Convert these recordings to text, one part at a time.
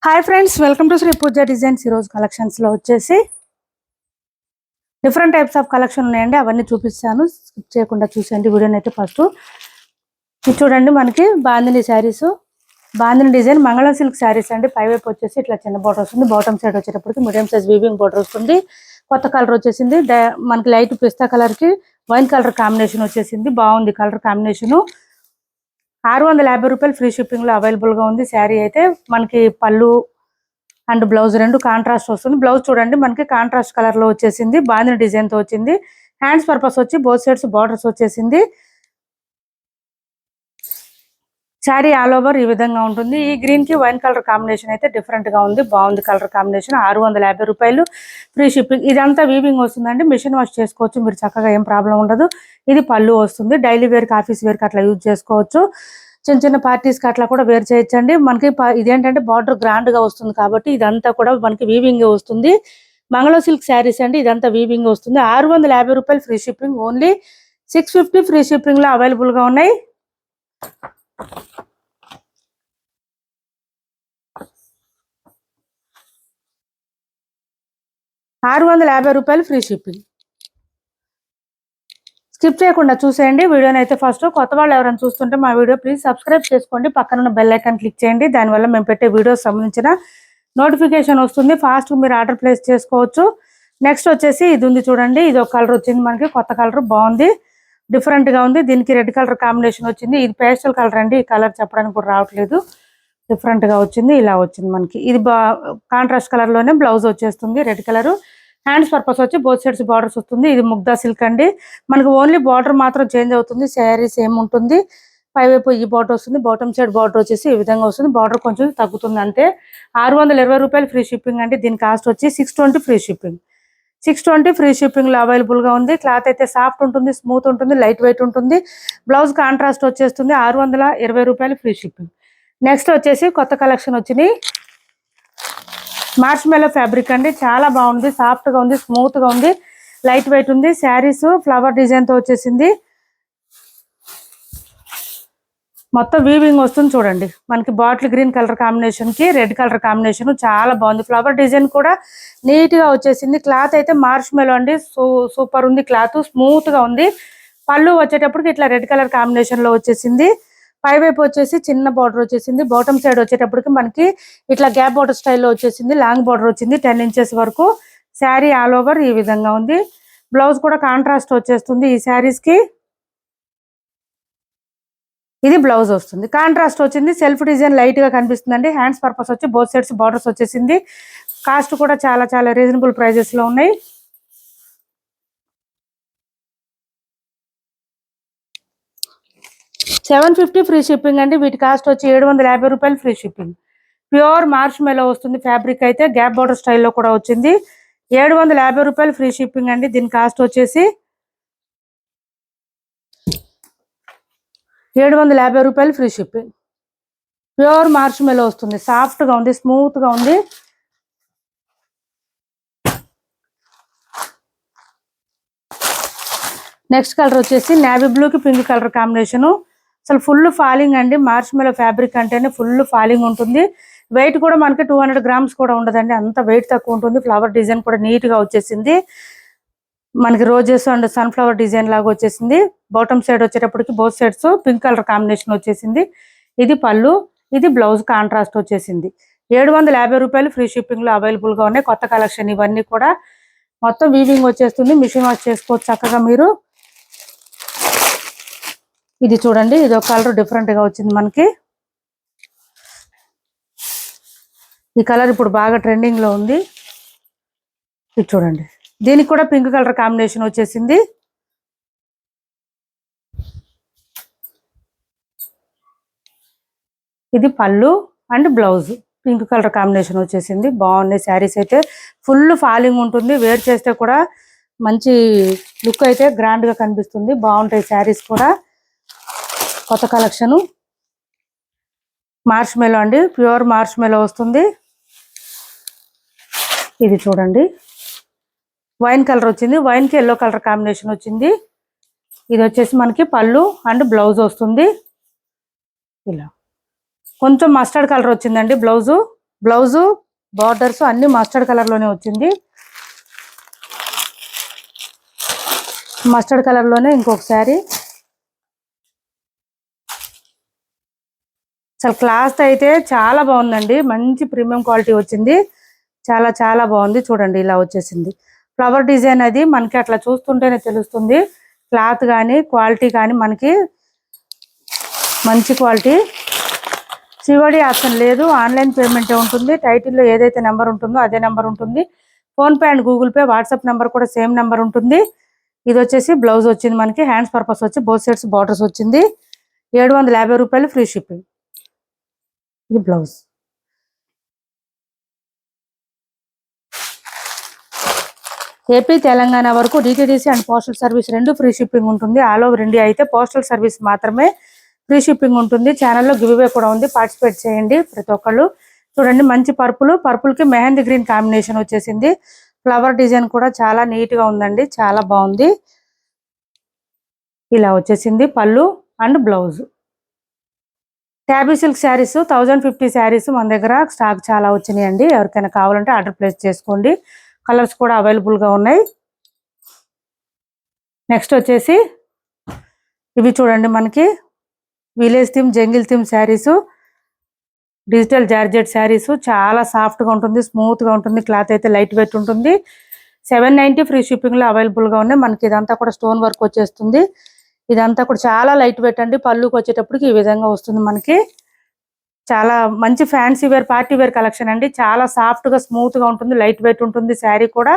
Hi friends, welcome to Sri Pooja designs. ఈరోజు కలెక్షన్స్లో వచ్చేసి డిఫరెంట్ టైప్స్ ఆఫ్ కలెక్షన్ ఉన్నాయండి. అవన్నీ చూపిస్తాను, స్కిప్ చేయకుండా చూసేయండి వీడియోని. అయితే ఫస్ట్ ఇది చూడండి, మనకి బాందిని శారీస్, బాందిని డిజైన్ మంగళం సిల్క్ శారీస్ అండి. పైవైపు వచ్చేసి ఇట్లా చిన్న బోర్డర్ వస్తుంది, బాటమ్ సైడ్ వచ్చేటప్పటికి మీడియం సైజ్ వీవింగ్ బోర్డర్ వస్తుంది. కొత్త కలర్ వచ్చేసింది, మనకి లైట్ పిస్తా కలర్కి వైన్ కలర్ కాంబినేషన్ వచ్చేసింది. బాగుంది కలర్ కాంబినేషను. 650 రూపాయలు ఫ్రీ షిప్పింగ్లో అవైలబుల్గా ఉంది. శారీ అయితే మనకి పళ్ళు అండ్ బ్లౌజ్ రెండు కాంట్రాస్ట్ వస్తుంది. బ్లౌజ్ చూడండి, మనకి కాంట్రాస్ట్ కలర్లో వచ్చేసింది, బాందిని డిజైన్తో వచ్చింది. హ్యాండ్స్ పర్పస్ వచ్చి బోత్ సైడ్స్ బార్డర్స్ వచ్చేసింది. శారీ ఆల్ ఓవర్ ఈ విధంగా ఉంటుంది. ఈ గ్రీన్కి వైన్ కలర్ కాంబినేషన్ అయితే డిఫరెంట్గా ఉంది, బాగుంది కలర్ కాంబినేషన్. 650 రూపాయలు ఫ్రీ షిప్పింగ్. ఇదంతా వీవింగ్ వస్తుందండి, మిషన్ వాష్ చేసుకోవచ్చు మీరు చక్కగా, ఏం ప్రాబ్లం ఉండదు. ఇది పళ్ళు వస్తుంది, డైలీ వేర్కి ఆఫీస్ వేర్కి అట్లా యూజ్ చేసుకోవచ్చు. చిన్న చిన్న పార్టీస్కి అట్లా కూడా వేర్ చేయొచ్చండి. మనకి ఇదేంటంటే బార్డర్ గ్రాండ్గా వస్తుంది కాబట్టి ఇదంతా కూడా మనకి వీవింగ్ వస్తుంది. మంగళ సిల్క్ శారీస్ అండి, ఇదంతా వీవింగ్ వస్తుంది. 650 రూపాయలు ఫ్రీ షిప్పింగ్, ఓన్లీ 650 ఫ్రీ షిప్పింగ్లో అవైలబుల్గా ఉన్నాయి. 650 రూపాయలు ఫ్రీ షిప్పింగ్. స్కిప్ చేయకుండా చూసేయండి వీడియోని. అయితే ఫస్ట్ కొత్త వాళ్ళు ఎవరైనా చూస్తుంటే మా వీడియో ప్లీజ్ సబ్స్క్రైబ్ చేసుకోండి, పక్కన బెల్ ఐకాన్ క్లిక్ చేయండి. దానివల్ల మేము పెట్టే వీడియోస్ సంబంధించిన నోటిఫికేషన్ వస్తుంది, ఫాస్ట్ మీరు ఆర్డర్ ప్లేస్ చేసుకోవచ్చు. నెక్స్ట్ వచ్చేసి ఇది ఉంది చూడండి, ఇది ఒక కలర్ వచ్చింది మనకి, కొత్త కలర్ బాగుంది, డిఫరెంట్గా ఉంది. దీనికి రెడ్ కలర్ కాంబినేషన్ వచ్చింది. ఇది పేస్టల్ కలర్ అండి, ఈ కలర్ చెప్పడానికి కూడా రావట్లేదు, డిఫరెంట్గా వచ్చింది. ఇలా వచ్చింది మనకి, ఇది కాంట్రాస్ట్ కలర్లోనే బ్లౌజ్ వచ్చేస్తుంది, రెడ్ కలర్. హ్యాండ్స్ పర్పస్ వచ్చి బోత్ సైడ్స్ బార్డర్స్ వస్తుంది. ఇది ముగ్దా సిల్క్ అండి, మనకు ఓన్లీ బార్డర్ మాత్రం చేంజ్ అవుతుంది, శారీ సేమ్ ఉంటుంది. పైవైపు ఈ బార్డర్ వస్తుంది, బాటమ్ సైడ్ బార్డర్ వచ్చేసి ఈ విధంగా వస్తుంది. బార్డర్ కొంచెం తగ్గుతుంది అంతే. 620 రూపాయలు ఫ్రీ షిప్పింగ్ అండి. దీని కాస్ట్ వచ్చి 620 ఫ్రీ షిప్పింగ్. 620 ఫ్రీ షిప్పింగ్లో అవైలబుల్గా ఉంది. క్లాత్ అయితే సాఫ్ట్ ఉంటుంది, స్మూత్ ఉంటుంది, లైట్ వెయిట్ ఉంటుంది. బ్లౌజ్ కాంట్రాస్ట్ వచ్చేస్తుంది. 620 రూపాయలు ఫ్రీ షిప్పింగ్. నెక్స్ట్ వచ్చేసి కొత్త కలెక్షన్ వచ్చినాయి, మార్ష్ మెలో ఫ్యాబ్రిక్ అండి, చాలా బాగుంది, సాఫ్ట్గా ఉంది, స్మూత్గా ఉంది, లైట్ వెయిట్ ఉంది. శారీస్ ఫ్లవర్ డిజైన్తో వచ్చేసింది, మొత్తం వీవింగ్ వస్తుంది చూడండి. మనకి బాటిల్ గ్రీన్ కలర్ కాంబినేషన్కి రెడ్ కలర్ కాంబినేషన్ చాలా బాగుంది. ఫ్లవర్ డిజైన్ కూడా నీట్గా వచ్చేసింది. క్లాత్ అయితే మార్ష్ మెలో అండి, సూపర్ ఉంది, క్లాత్ స్మూత్గా ఉంది. పళ్ళు వచ్చేటప్పటికి ఇట్లా రెడ్ కలర్ కాంబినేషన్లో వచ్చేసింది. పైవైపు వచ్చేసి చిన్న బార్డర్ వచ్చేసింది. బాటమ్ సైడ్ వచ్చేటప్పటికి మనకి ఇట్లా గ్యాప్ బార్డర్ స్టైల్లో వచ్చేసింది, లాంగ్ బార్డర్ వచ్చింది 10 ఇంచెస్ వరకు. శారీ ఆల్ ఓవర్ ఈ విధంగా ఉంది. బ్లౌజ్ కూడా కాంట్రాస్ట్ వచ్చేస్తుంది ఈ శారీస్కి. ఇది బ్లౌజ్ వస్తుంది, కాంట్రాస్ట్ వచ్చింది, సెల్ఫ్ డిజైన్ లైట్గా కనిపిస్తుందండి. హ్యాండ్స్ పర్పస్ వచ్చి బోత్ సైడ్స్ బార్డర్స్ వచ్చేసింది. కాస్ట్ కూడా చాలా చాలా రీజనబుల్ ప్రైజెస్లో ఉన్నాయి. $750 ఫ్రీ షిప్పింగ్ అండి. వీటి కాస్ట్ వచ్చి 750 రూపాయలు free shipping. Pure marshmallow వస్తుంది ఫ్యాబ్రిక్, అయితే గ్యాప్ బార్డర్ స్టైల్లో కూడా వచ్చింది. 750 రూపాయలు ఫ్రీ షిప్పింగ్ అండి. దీని కాస్ట్ వచ్చేసి 750 రూపాయలు free shipping. Pure marshmallow వస్తుంది, సాఫ్ట్గా ఉంది, స్మూత్గా ఉంది. నెక్స్ట్ కలర్ వచ్చేసి నేవీ బ్లూకి పింక్ కలర్ కాంబినేషను. అసలు ఫుల్ ఫాలింగ్ అండి, మార్ష్ మెలో ఫ్యాబ్రిక్ అంటేనే ఫుల్ ఫాలింగ్ ఉంటుంది. వెయిట్ కూడా మనకి 200 గ్రామ్స్ కూడా ఉండదండి, అంత వెయిట్ తక్కువ ఉంటుంది. ఫ్లవర్ డిజైన్ కూడా నీట్గా వచ్చేసింది, మనకి రోజెస్ అండ్ సన్ఫ్లవర్ డిజైన్ లాగా వచ్చేసింది. బాటమ్ సైడ్ వచ్చేటప్పటికి both sides pink colour combination వచ్చేసింది. ఇది పళ్ళు, ఇది బ్లౌజ్ కాంట్రాస్ట్ వచ్చేసింది. 750 రూపాయలు ఫ్రీ షిప్పింగ్లో అవైలబుల్గా ఉన్నాయి. కొత్త కలెక్షన్ ఇవన్నీ కూడా, మొత్తం వీవింగ్ వచ్చేస్తుంది, మిషన్ వాష్ చేసుకోవచ్చు చక్కగా మీరు. ఇది చూడండి, ఇది ఒక కలర్ డిఫరెంట్గా వచ్చింది మనకి. ఈ కలర్ ఇప్పుడు బాగా ట్రెండింగ్లో ఉంది. ఇది చూడండి, దీనికి కూడా పింక్ కలర్ కాంబినేషన్ వచ్చేసింది. ఇది పళ్ళు and blouse pink colour combination వచ్చేసింది. బాగున్నాయి శారీస్ అయితే, ఫుల్ ఫాలింగ్ ఉంటుంది, వేర్ చేస్తే కూడా మంచి లుక్ అయితే గ్రాండ్గా కనిపిస్తుంది. బాగుంటాయి శారీస్ కూడా. కొత్త కలెక్షను మార్ష్ మెలో అండి, ప్యూర్ మార్ష్ మెలో వస్తుంది. ఇది చూడండి, వైన్ కలర్ వచ్చింది, వైన్కి ఎల్లో కలర్ కాంబినేషన్ వచ్చింది. ఇది వచ్చేసి మనకి పళ్ళు అండ్ బ్లౌజ్ వస్తుంది. ఇలా కొంచెం మస్టర్డ్ కలర్ వచ్చిందండి బ్లౌజు, బ్లౌజు బార్డర్స్ అన్ని మస్టర్డ్ కలర్ లోనే వచ్చింది. మస్టర్డ్ కలర్ లోనే ఇంకొక శారీ. అసలు క్లాత్ అయితే చాలా బాగుందండి, మంచి ప్రీమియం క్వాలిటీ వచ్చింది. చాలా చాలా బాగుంది. చూడండి ఇలా వచ్చేసింది. ఫ్లవర్ డిజైన్ అది మనకి అట్లా చూస్తుంటేనే తెలుస్తుంది. క్లాత్ కానీ క్వాలిటీ కానీ మనకి మంచి క్వాలిటీ. సిఓడి ఆప్షన్ లేదు, ఆన్లైన్ పేమెంటే ఉంటుంది. టైటిల్లో ఏదైతే నెంబర్ ఉంటుందో అదే నెంబర్ ఉంటుంది. PhonePe and Google pay, WhatsApp number కూడా సేమ్ నెంబర్ ఉంటుంది. ఇది వచ్చేసి బ్లౌజ్ వచ్చింది మనకి, హ్యాండ్స్ పర్పస్ వచ్చి బోత్ సైడ్స్ బార్డర్స్ వచ్చింది. 750 రూపాయలు ఫ్రీ షిప్పింగ్. ఇది బ్లౌజ్. ఏపీ తెలంగాణ వరకు DTDC and postal service 2 free shipping ఉంటుంది. ఆల్ ఓవర్ ఇండియా అయితే పోస్టల్ సర్వీస్ మాత్రమే ఫ్రీ షిప్పింగ్ ఉంటుంది. ఛానల్లో గివ్వే కూడా ఉంది, పార్టిసిపేట్ చేయండి ప్రతి ఒక్కళ్ళు. చూడండి మంచి పర్పుల్కి మెహందీ గ్రీన్ కాంబినేషన్ వచ్చేసింది. ఫ్లవర్ డిజైన్ కూడా చాలా నీట్ గా ఉందండి, చాలా బాగుంది. ఇలా వచ్చేసింది పళ్ళు and blouse. Tabby silk saris 1050 saris మన దగ్గర స్టాక్ చాలా వచ్చినాయండి. ఎవరికైనా కావాలంటే ఆర్డర్ ప్లేస్ చేసుకోండి. కలర్స్ కూడా అవైలబుల్ గా ఉన్నాయి. నెక్స్ట్ వచ్చేసి ఇవి చూడండి మనకి village theme, jungle theme saris, digital georgette saris. చాలా సాఫ్ట్ గా ఉంటుంది, స్మూత్ గా ఉంటుంది. క్లాత్ అయితే లైట్ వెయిట్ ఉంటుంది. 790 ఫ్రీ షిప్పింగ్ లో అవైలబుల్ గా ఉన్నాయి. మనకి ఇదంతా కూడా స్టోన్ వర్క్ వచ్చేస్తుంది. ఇదంతా కూడా చాలా లైట్ వెయిట్ అండి. పళ్ళుకి వచ్చేటప్పటికి ఈ విధంగా వస్తుంది మనకి. చాలా మంచి fancy wear, party wear collection అండి. చాలా సాఫ్ట్ గా స్మూత్ గా ఉంటుంది, లైట్ వెయిట్ ఉంటుంది. శారీ కూడా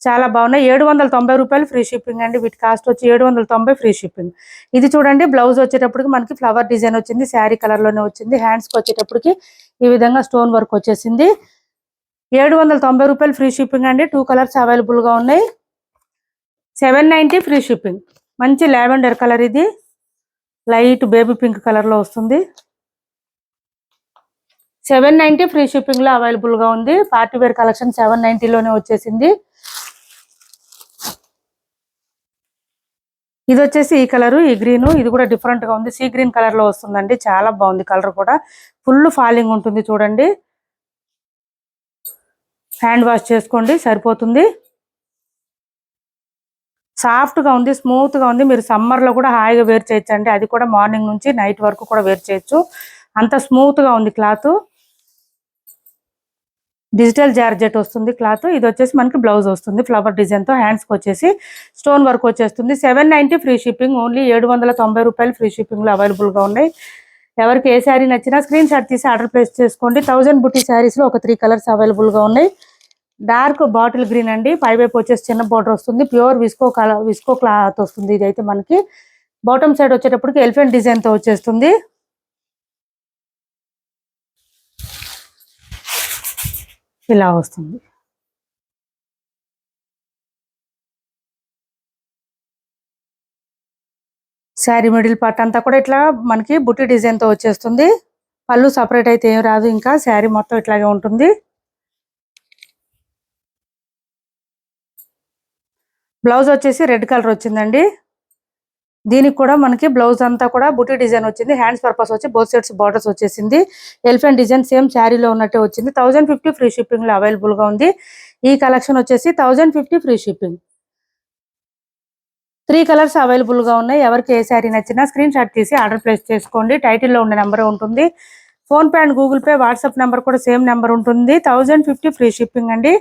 చాలా బాగున్నాయి. 790 రూపాయలు ఫ్రీ షిప్పింగ్ అండి. వీటి కాస్ట్ వచ్చి 790 ఫ్రీ షిప్పింగ్. ఇది చూడండి బ్లౌజ్ వచ్చేటప్పటికి మనకి ఫ్లవర్ డిజైన్ వచ్చింది, శారీ కలర్ లోనే వచ్చింది. హ్యాండ్స్ కి వచ్చేటప్పటికి ఈ విధంగా స్టోన్ వర్క్ వచ్చేసింది. 790 రూపాయలు ఫ్రీ షిప్పింగ్ అండి. 2 కలర్స్ అవైలబుల్ గా ఉన్నాయి. 790 ఫ్రీ షిప్పింగ్. మంచి లావెండర్ కలర్, ఇది లైట్ బేబీ పింక్ కలర్ లో వస్తుంది. 790 ఫ్రీ షిప్పింగ్ లో అవైలబుల్ గా ఉంది. పార్టీ వేర్ కలెక్షన్ 790 లోనే వచ్చేసింది. ఇది వచ్చేసి ఈ కలర్, ఈ గ్రీన్, ఇది కూడా డిఫరెంట్ గా ఉంది. సీ గ్రీన్ కలర్ లో వస్తుందండి, చాలా బాగుంది. కలర్ కూడా ఫుల్ ఫాలింగ్ ఉంటుంది. చూడండి హ్యాండ్ వాష్ చేసుకోండి సరిపోతుంది. సాఫ్ట్ గా ఉంది, స్మూత్ గా ఉంది. మీరు సమ్మర్ లో కూడా హాయిగా వేర్ చేయొచ్చు అండి. అది కూడా మార్నింగ్ నుంచి నైట్ వరకు కూడా వేర్ చేయొచ్చు. అంత స్మూత్ గా ఉంది క్లాత్. డిజిటల్ జార్జెట్ వస్తుంది క్లాత్. ఇది వచ్చేసి మనకి బ్లౌజ్ వస్తుంది ఫ్లవర్ డిజైన్ తో. హ్యాండ్స్ కి వచ్చేసి స్టోన్ వర్క్ వచ్చేస్తుంది. 790 ఫ్రీ షిప్పింగ్. ఓన్లీ 790 రూపాయలు ఫ్రీ షిప్పింగ్ లో అవైలబుల్ గా ఉన్నాయి. ఎవరికి ఏ శారీ నచ్చినా స్క్రీన్ షాట్ తీసి ఆర్డర్ ప్లేస్ చేసుకోండి. 1000 బుట్టి శారీస్ లో ఒక 3 కలర్స్ అవైలబుల్ గా ఉన్నాయి. డార్క్ బాటిల్ గ్రీన్ అండి, పైవైపు వచ్చేసి చిన్న బోర్డర్ వస్తుంది. ప్యూర్ విస్కో క్లాత్ వస్తుంది. ఇది అయితే మనకి బాటమ్ సైడ్ వచ్చేటప్పటికి ఎలిఫెంట్ డిజైన్ తో వచ్చేస్తుంది. ఇలా వస్తుంది. శారీ మిడిల్ పార్ట్ అంతా కూడా ఇట్లా మనకి బుట్టి డిజైన్ తో వచ్చేస్తుంది. పళ్ళు సపరేట్ అయితే ఏం రాదు, ఇంకా శారీ మొత్తం ఇట్లాగే ఉంటుంది. బ్లౌజ్ వచ్చేసి రెడ్ కలర్ వచ్చిందండి. దీనికి కూడా మనకి బ్లౌజ్ అంతా కూడా బుట్టి డిజైన్ వచ్చింది. హ్యాండ్స్ పర్పస్ వచ్చి బోత్ సైడ్స్ బార్డర్స్ వచ్చేసింది. ఎలిఫెంట్ డిజైన్ సేమ్ శారీలో ఉన్నట్టే వచ్చింది. 1050 ఫ్రీ షిప్పింగ్ లో అవైలబుల్ గా ఉంది. ఈ కలెక్షన్ వచ్చేసి 1050 ఫ్రీ షిప్పింగ్. 3 కలర్స్ అవైలబుల్ గా ఉన్నాయి. ఎవరికి ఏ శారీ నచ్చినా స్క్రీన్ షాట్ తీసి ఆర్డర్ ప్లేస్ చేసుకోండి. టైటిల్లో ఉన్న నెంబర్ ఉంటుంది. Phone pay and Google pay, WhatsApp number కూడా సేమ్ నెంబర్ ఉంటుంది. 1050 ఫ్రీ షిప్పింగ్ అండి.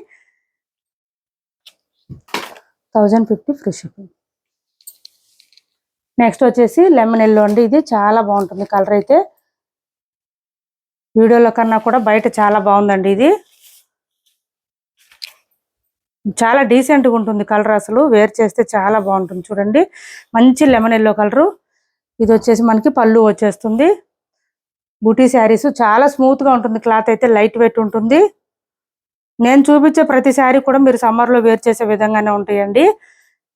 1050 ఫ్రీ షిప్పింగ్. నెక్స్ట్ వచ్చేసి లెమన్ ఎల్లో అండి. ఇది చాలా బాగుంటుంది కలర్ అయితే. వీడియోలో కన్నా కూడా బయట చాలా బాగుందండి. ఇది చాలా డీసెంట్ గా ఉంటుంది కలర్. అసలు వేర్ చేస్తే చాలా బాగుంటుంది. చూడండి మంచి లెమన్ ఎల్లో కలరు. ఇది వచ్చేసి మనకి పళ్ళు వచ్చేస్తుంది. బూటీ శారీస్ చాలా స్మూత్ గా ఉంటుంది. క్లాత్ అయితే లైట్ వెయిట్ ఉంటుంది. నేను చూపించే ప్రతి శారీ కూడా మీరు సమ్మర్ లో వేర్ చేసే విధంగానే ఉంటాయండి.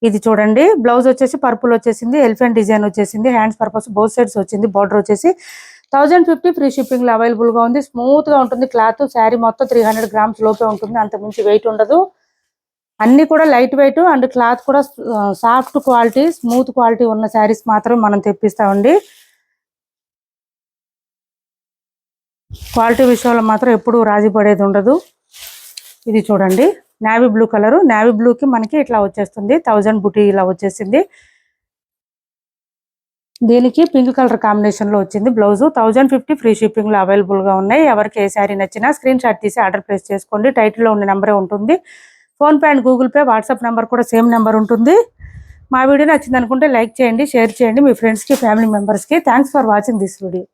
ఇది చూడండి బ్లౌజ్ వచ్చేసి పర్పుల్ వచ్చేసింది, ఎలిఫెంట్ డిజైన్ వచ్చేసింది. హ్యాండ్స్ పర్పస్ బోత్ సైడ్స్ వచ్చింది. బార్డర్ వచ్చేసి 1050 ఫ్రీ షిప్పింగ్ లో అవైలబుల్ గా ఉంది. స్మూత్ గా ఉంటుంది క్లాత్. శారీ మొత్తం 300 గ్రామ్స్ లోపే ఉంటుంది, అంత మించి వెయిట్ ఉండదు. అన్ని కూడా లైట్ వెయిట్ అండ్ క్లాత్ కూడా సాఫ్ట్ క్వాలిటీ, స్మూత్ క్వాలిటీ ఉన్న శారీస్ మాత్రం మనం తెప్పిస్తామండి. క్వాలిటీ విషయంలో మాత్రం ఎప్పుడు రాజీ పడేది ఉండదు. ఇది చూడండి నేవీ బ్లూ కలరు, నేవీ బ్లూకి మనకి ఇట్లా వచ్చేస్తుంది 1000 బుటీ ఇలా వచ్చేసింది. దీనికి పింక్ కలర్ కాంబినేషన్లో వచ్చింది బ్లౌజు. 1050 ఫ్రీ షిప్పింగ్లో అవైలబుల్గా ఉన్నాయి. ఎవరికి ఏ శారీ నచ్చినా స్క్రీన్ షాట్ తీసి ఆర్డర్ ప్లేస్ చేసుకోండి. టైటిల్లో ఉన్న నెంబరే ఉంటుంది. PhonePe and Google pay, WhatsApp number కూడా సేమ్ నెంబర్ ఉంటుంది. మా వీడియో నచ్చింది అనుకుంటే లైక్ చేయండి, షేర్ చేయండి మీ ఫ్రెండ్స్కి, ఫ్యామిలీ మెంబర్స్కి. Thanks for watching this video.